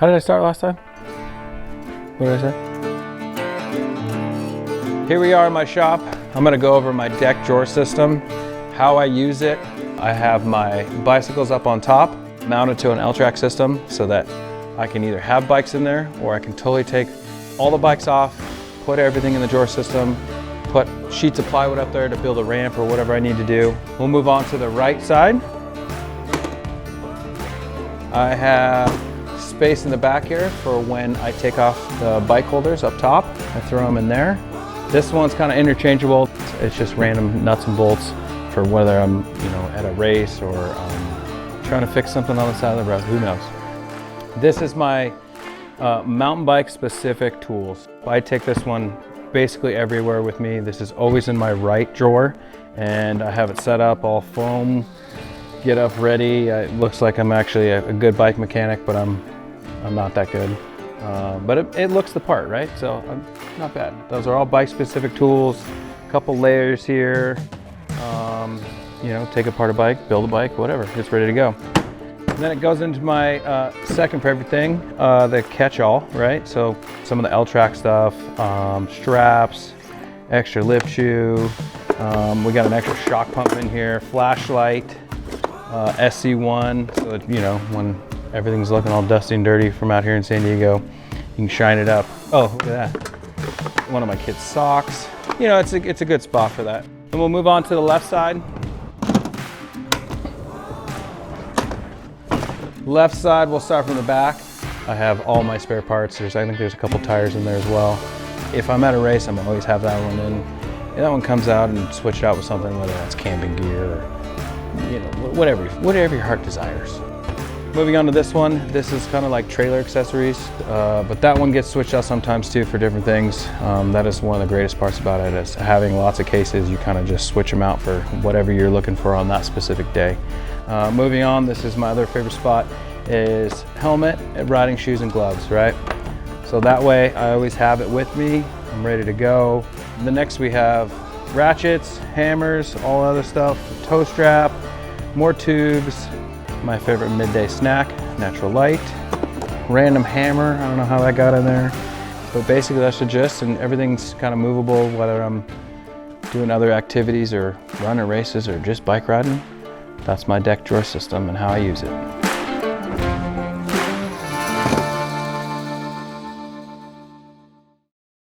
How did I start last time? What did I say? Here we are in my shop. I'm gonna go over my deck drawer system, how I use it. I have my bicycles up on top, mounted to an L-track system so that I can either have bikes in there or I can totally take all the bikes off, put everything in the drawer system, put sheets of plywood up there to build a ramp or whatever I need to do. We'll move on to the right side. I have space in the back here for when I take off the bike holders up top. I throw them in there. This one's kind of interchangeable. It's just random nuts and bolts for whether I'm, at a race or trying to fix something on the side of the road, who knows. This is my mountain bike specific tools. I take this one basically everywhere with me. This is always in my right drawer and I have it set up all foam, get up ready. It looks like I'm actually a good bike mechanic, but I'm not that good. But it looks the part, right? So I'm not bad. Those are all bike specific tools, a couple layers here. Take apart a bike, build a bike, whatever, it's ready to go. And then it goes into my second favorite thing, the catch-all, right? So some of the L-track stuff, straps, extra lip shoe. We got an extra shock pump in here, flashlight, SC1, so that, when everything's looking all dusty and dirty from out here in San Diego, you can shine it up. Oh, look at that. One of my kids' socks. It's a good spot for that. And we'll move on to the left side. Left side, we'll start from the back. I have all my spare parts. I think there's a couple tires in there as well. If I'm at a race, I'm always have that one in. And that one comes out and switch it out with something, whether that's camping gear or, whatever your heart desires. Moving on to this one, this is kind of like trailer accessories, but that one gets switched out sometimes too for different things. That is one of the greatest parts about it, is having lots of cases. You kind of just switch them out for whatever you're looking for on that specific day. Moving on, this is my other favorite spot, is helmet, riding shoes and gloves, right? So that way I always have it with me. I'm ready to go. And the next we have ratchets, hammers, all other stuff, toe strap, more tubes, my favorite midday snack, Natty Light, random hammer, I don't know how that got in there, but basically that's the gist, and everything's kind of movable, whether I'm doing other activities or running races or just bike riding. That's my deck drawer system and how I use it.